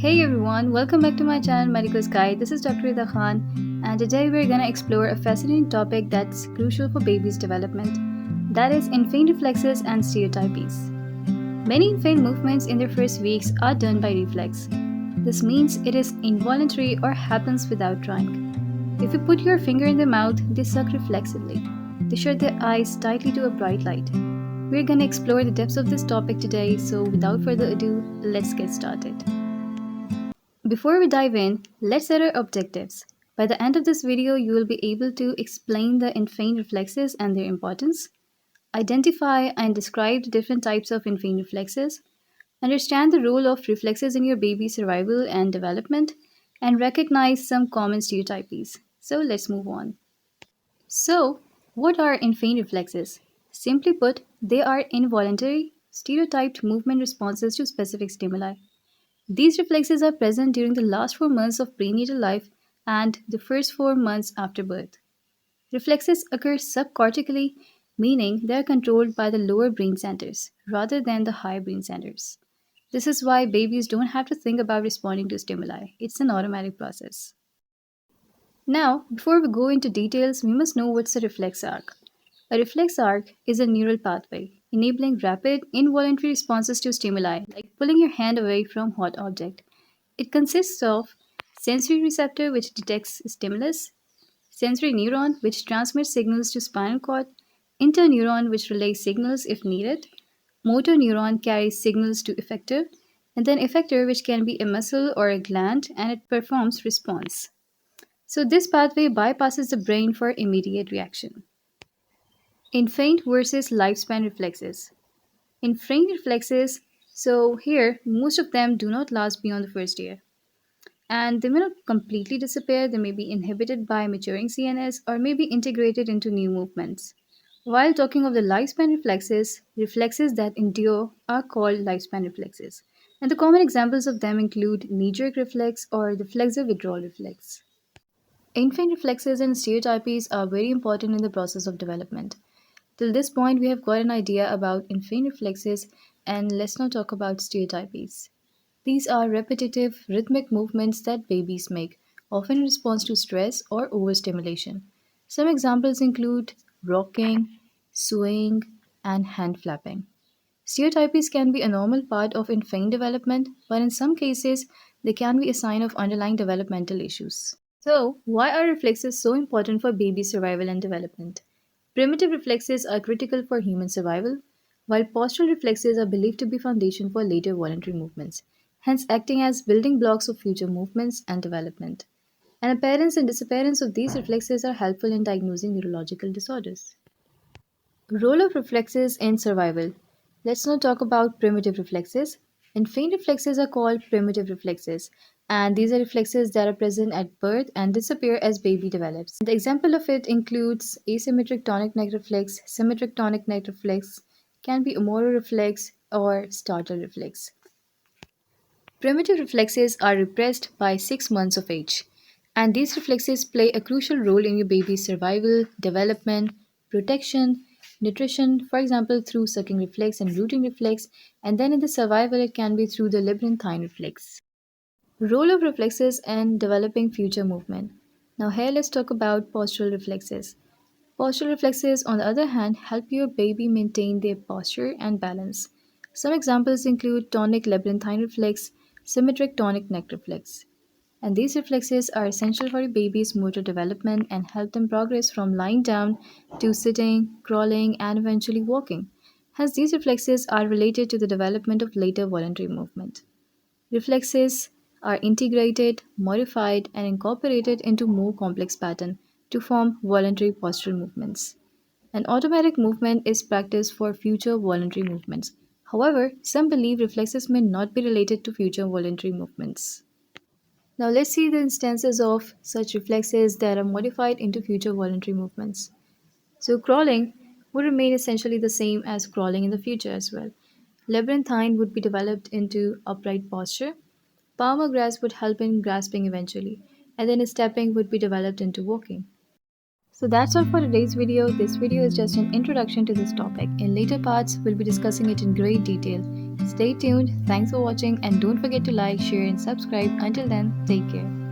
Hey everyone, welcome back to my channel Medicosguide. This is Dr. Ida Khan, and today we're gonna explore a fascinating topic that's crucial for babies' development. That is infant reflexes and stereotypies. Many infant movements in their first weeks are done by reflex. This means it is involuntary or happens without trying. If you put your finger in their mouth, they suck reflexively. They shut their eyes tightly to a bright light. We're gonna explore the depths of this topic today, so without further ado, let's get started. Before we dive in, let's set our objectives. By the end of this video, you will be able to explain the infant reflexes and their importance, identify and describe the different types of infant reflexes, understand the role of reflexes in your baby's survival and development, and recognize some common stereotypies. So let's move on. So, what are infant reflexes? Simply put, they are involuntary, stereotyped movement responses to specific stimuli. These reflexes are present during the last 4 months of prenatal life and the first 4 months after birth. Reflexes occur subcortically, meaning they are controlled by the lower brain centers rather than the higher brain centers. This is why babies don't have to think about responding to stimuli. It's an automatic process. Now, before we go into details, we must know what's a reflex arc. A reflex arc is a neural pathway enabling rapid, involuntary responses to stimuli, like pulling your hand away from hot object. It consists of sensory receptor which detects stimulus, sensory neuron which transmits signals to spinal cord, interneuron which relays signals if needed, motor neuron carries signals to effector, and then effector which can be a muscle or a gland and it performs response. So this pathway bypasses the brain for immediate reaction. Infant versus lifespan reflexes. Infant reflexes, so here most of them do not last beyond the first year. And they may not completely disappear, they may be inhibited by maturing CNS or may be integrated into new movements. While talking of the lifespan reflexes, reflexes that endure are called lifespan reflexes. And the common examples of them include knee jerk reflex or the flexor withdrawal reflex. Infant reflexes and stereotypies are very important in the process of development. Till this point, we have got an idea about infant reflexes, and let's now talk about stereotypies. These are repetitive, rhythmic movements that babies make, often in response to stress or overstimulation. Some examples include rocking, swaying, and hand flapping. Stereotypies can be a normal part of infant development, but in some cases, they can be a sign of underlying developmental issues. So, why are reflexes so important for baby survival and development? Primitive reflexes are critical for human survival, while postural reflexes are believed to be foundation for later voluntary movements, hence acting as building blocks of future movements and development. And appearance and disappearance of these reflexes are helpful in diagnosing neurological disorders. Role of reflexes in survival. Let's now talk about primitive reflexes. Infant reflexes are called primitive reflexes, and these are reflexes that are present at birth and disappear as baby develops. The example of it includes asymmetric tonic neck reflex, symmetric tonic neck reflex, can be a motor reflex or startle reflex. Primitive reflexes are repressed by 6 months of age, and these reflexes play a crucial role in your baby's survival, development, protection, nutrition, for example, through sucking reflex and rooting reflex, and then in the survival, it can be through the labyrinthine reflex. Role of reflexes in developing future movement. Now, here let's talk about postural reflexes. Postural reflexes, on the other hand, help your baby maintain their posture and balance. Some examples include tonic labyrinthine reflex, symmetric tonic neck reflex. And these reflexes are essential for your baby's motor development and help them progress from lying down to sitting, crawling, and eventually walking. Hence, these reflexes are related to the development of later voluntary movement. Reflexes are integrated, modified, and incorporated into more complex pattern to form voluntary postural movements. An automatic movement is practiced for future voluntary movements. However, some believe reflexes may not be related to future voluntary movements. Now let's see the instances of such reflexes that are modified into future voluntary movements. So crawling would remain essentially the same as crawling in the future as well. Labyrinthine would be developed into upright posture. Palmar grasp would help in grasping eventually, and then stepping would be developed into walking. So that's all for today's video. This video is just an introduction to this topic. In later parts, we'll be discussing it in great detail. Stay tuned, thanks for watching, and don't forget to like, share, and subscribe. Until then, take care.